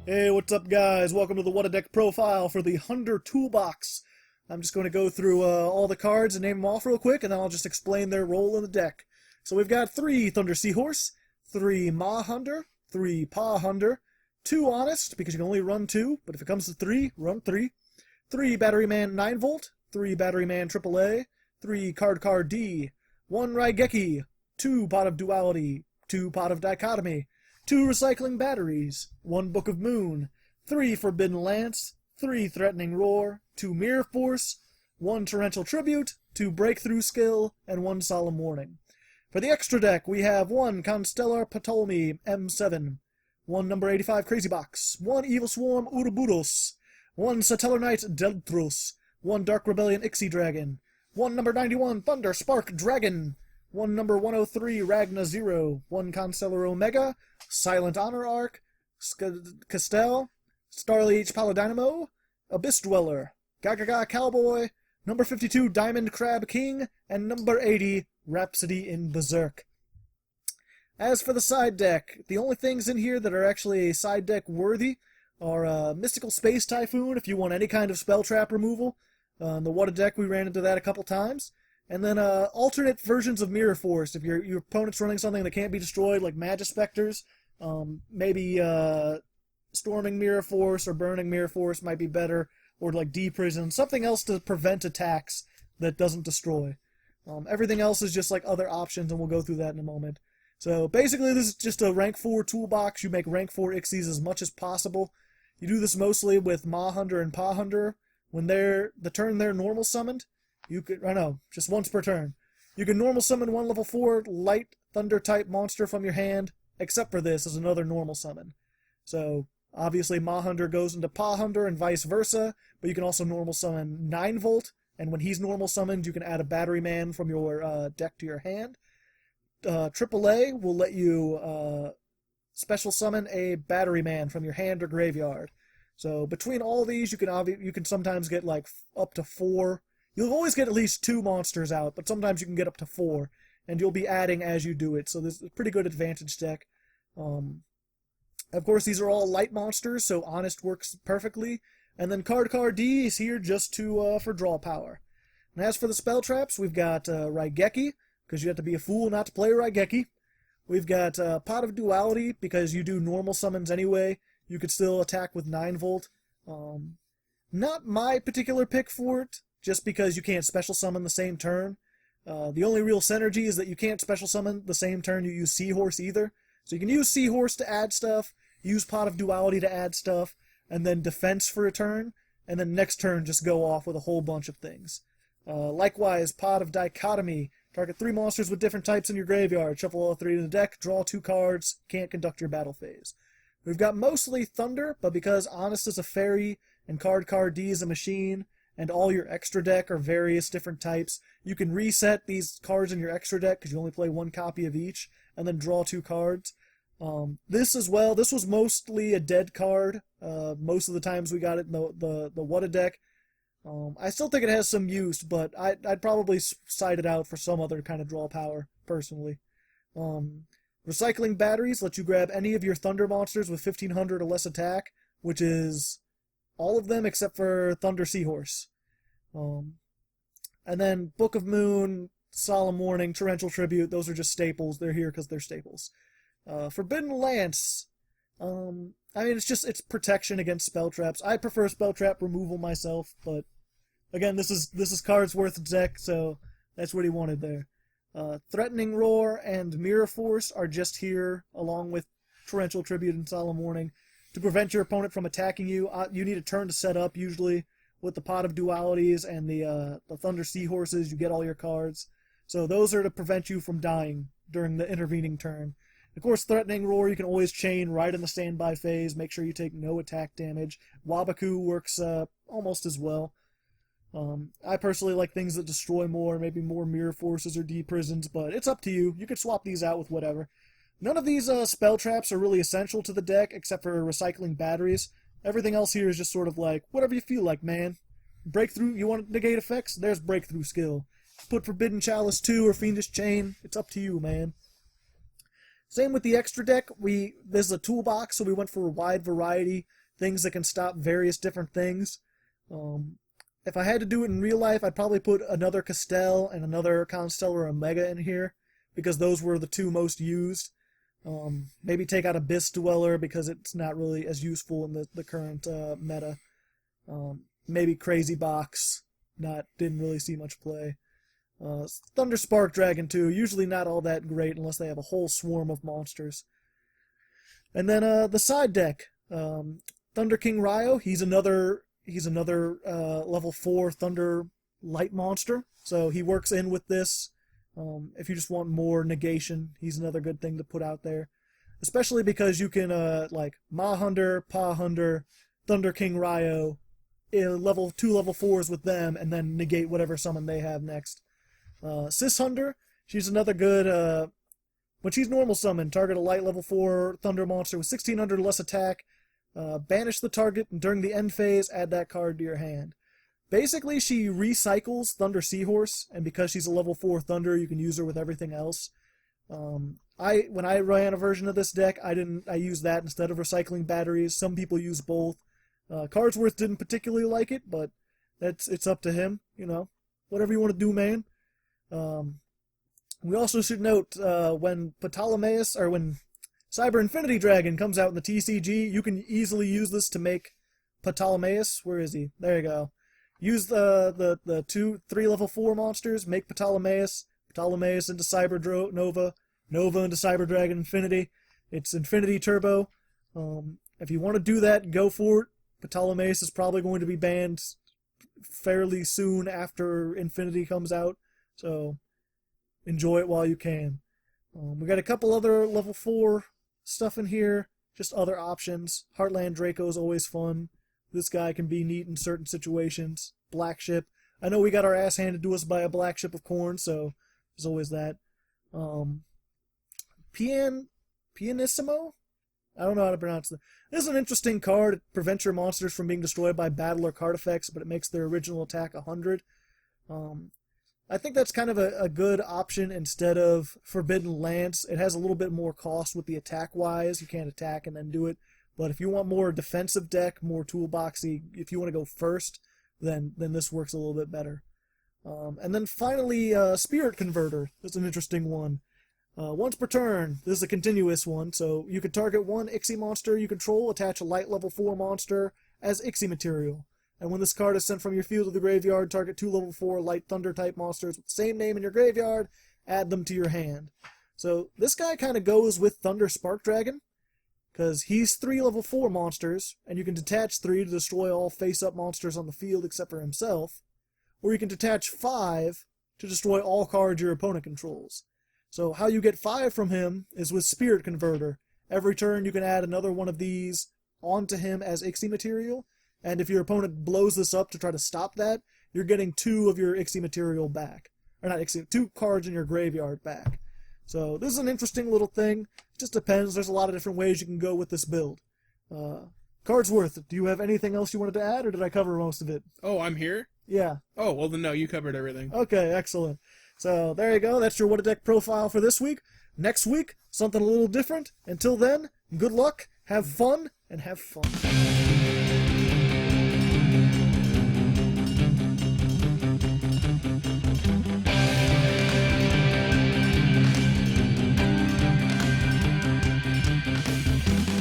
Hey, what's up guys? Welcome to the What a Deck profile for the Hunder Toolbox. I'm just going to go through all the cards and name them off real quick, and then I'll just explain their role in the deck. So we've got 3 Thunder Seahorse, 3 Ma Hunder, 3 Pa Hunder, 2 Honest, because you can only run 2, but if it comes to 3, run 3, 3 Batteryman 9V, 3 Batteryman AAA, 3 Card D, 1 Raigeki, 2 Pot of Duality, 2 Pot of Dichotomy, 2 Recycling Batteries, 1 Book of Moon, 3 Forbidden Lance, 3 Threatening Roar, 2 Mirror Force, 1 Torrential Tribute, 2 Breakthrough Skill, and 1 Solemn Warning. For the extra deck, we have 1 Constellar Ptolemy M7, 1 number 85 Crazy Box, 1 Evil Swarm Ouroboros, 1 Satellar Knight Deltros, 1 Dark Rebellion Ixie Dragon, 1 number 91 Thunder Spark Dragon, 1 number 103 Ragna Zero, 1 Constellar Omega, Silent Honor Arc, Castel, Starleech Paladinamo, Abyss Dweller, Gagaga Cowboy, number 52 Diamond Crab King, and number 80 Rhapsody in Berserk. As for the side deck, the only things in here that are actually side deck worthy are Mystical Space Typhoon if you want any kind of spell trap removal. On the What a Deck we ran into that a couple times. And then alternate versions of Mirror Force. If your opponent's running something that can't be destroyed, like Magispectors, maybe Storming Mirror Force or Burning Mirror Force might be better, or like D-Prison, something else to prevent attacks that doesn't destroy. Everything else is just like other options, and we'll go through that in a moment. So basically this is just a rank 4 toolbox. You make rank 4 Ixies as much as possible. You do this mostly with Ma Hunder and Pa Hunder. When the turn they're normal summoned, you could, just once per turn. You can normal summon 1 level 4 light thunder type monster from your hand, except for this as another normal summon. So obviously Ma Hunder goes into Pa Hunder and vice versa, but you can also normal summon 9V, and when he's normal summoned, you can add a Batteryman from your deck to your hand. AAA will let you special summon a Batteryman from your hand or graveyard. So between all these, you can sometimes get like up to 4. You'll always get at least 2 monsters out, but sometimes you can get up to 4, and you'll be adding as you do it, so this is a pretty good advantage deck. Of course, these are all light monsters, so Honest works perfectly, and then Card D is here just for draw power. And as for the spell traps, we've got Raigeki, because you have to be a fool not to play Raigeki. We've got Pot of Duality, because you do normal summons anyway. You could still attack with 9V. Not my particular pick for it, just because you can't special summon the same turn. The only real synergy is that you can't special summon the same turn you use Seahorse either. So you can use Seahorse to add stuff, use Pot of Duality to add stuff, and then Defense for a turn, and then next turn just go off with a whole bunch of things. Likewise, Pot of Dichotomy. Target 3 monsters with different types in your graveyard. Shuffle all 3 in the deck, draw 2 cards, can't conduct your battle phase. We've got mostly Thunder, but because Honest is a fairy, and Card D is a machine, and all your extra deck are various different types, you can reset these cards in your extra deck, because you only play 1 copy of each, and then draw 2 cards. This as well, this was mostly a dead card. Most of the times we got it in the What a Deck. I still think it has some use, but I'd probably side it out for some other kind of draw power, personally. Recycling Batteries let you grab any of your Thunder monsters with 1500 or less attack, which is all of them except for Thunder Seahorse. And then Book of Moon, Solemn Warning, Torrential Tribute, those are just staples. They're here because they're staples. Forbidden Lance. It's protection against spell traps. I prefer spell trap removal myself, but again, this is Cardsworth's deck, so that's what he wanted there. Threatening Roar and Mirror Force are just here, along with Torrential Tribute and Solemn Warning, to prevent your opponent from attacking you. You need a turn to set up, usually, with the Pot of Dualities and the Thunder Seahorses. You get all your cards. So those are to prevent you from dying during the intervening turn. Of course, Threatening Roar, you can always chain right in the standby phase. Make sure you take no attack damage. Wabaku works almost as well. I personally like things that destroy more, maybe more Mirror Forces or D-Prisons, but it's up to you. You could swap these out with whatever. None of these spell traps are really essential to the deck, except for Recycling Batteries. Everything else here is just sort of like, whatever you feel like, man. Breakthrough, you want to negate effects? There's Breakthrough skill. Put Forbidden Chalice 2 or Fiendish Chain. It's up to you, man. Same with the extra deck. There's a toolbox, so we went for a wide variety, things that can stop various different things. If I had to do it in real life, I'd probably put another Castell and another Constellar Omega in here, because those were the two most used. Maybe take out Abyss Dweller, because it's not really as useful in the current meta. Maybe Crazy Box, didn't really see much play. Thunder Spark Dragon too, usually not all that great unless they have a whole swarm of monsters. And then the side deck, Thunder King Ryo, he's another level 4 Thunder Light monster, so he works in with this. If you just want more negation, he's another good thing to put out there. Especially because you can, like, Ma Hunder, Pa Hunder, Thunder King Ryo, level 2 level 4s with them, and then negate whatever summon they have next. Sis Hunder, she's another good, when she's normal summoned, target a light level 4 Thunder monster with 1600 or less attack, banish the target, and during the end phase, add that card to your hand. Basically, she recycles Thunder Seahorse, and because she's a level 4 Thunder, you can use her with everything else. When I ran a version of this deck, I used that instead of recycling batteries. Some people use both. Cardsworth didn't particularly like it, but it's up to him, you know. Whatever you want to do, man. We also should note, when Ptolemaeus, or when Cyber Infinity Dragon comes out in the TCG, you can easily use this to make Ptolemaeus. Where is he? There you go. Use the 3 level 4 monsters, make Ptolemaeus into Cyber Nova, Nova into Cyber Dragon Infinity. It's Infinity Turbo. If you want to do that, go for it. Ptolemaeus is probably going to be banned fairly soon after Infinity comes out, so enjoy it while you can. We got a couple other level 4 stuff in here, just other options. Heartland Draco is always fun. This guy can be neat in certain situations. Black Ship. I know we got our ass handed to us by a Black Ship of Corn, so there's always that. Pianissimo? I don't know how to pronounce it. This is an interesting card. It prevents your monsters from being destroyed by battle or card effects, but it makes their original attack 100. I think that's kind of a good option instead of Forbidden Lance. It has a little bit more cost with the attack-wise. You can't attack and then do it. But if you want more defensive deck, more toolboxy, if you want to go first, then this works a little bit better. And then finally, Spirit Converter. That's an interesting one. Once per turn, this is a continuous one, so you can target one Ixie monster you control, attach a light level 4 monster as Ixie material. And when this card is sent from your field to the graveyard, target 2 level 4 light thunder type monsters with the same name in your graveyard, add them to your hand. So this guy kind of goes with Thunder Spark Dragon, because he's 3 level 4 monsters, and you can detach 3 to destroy all face-up monsters on the field except for himself, or you can detach 5 to destroy all cards your opponent controls. So how you get 5 from him is with Spirit Converter. Every turn you can add another one of these onto him as Ixie material, and if your opponent blows this up to try to stop that, you're getting 2 of your Ixie material back. Or not Ixie, 2 cards in your graveyard back. So this is an interesting little thing. It just depends. There's a lot of different ways you can go with this build. Cardsworth, do you have anything else you wanted to add, or did I cover most of it? Oh, I'm here? Yeah. Oh, well then no, you covered everything. Okay, excellent. So there you go. That's your What a Deck profile for this week. Next week, something a little different. Until then, good luck, have fun, and have fun.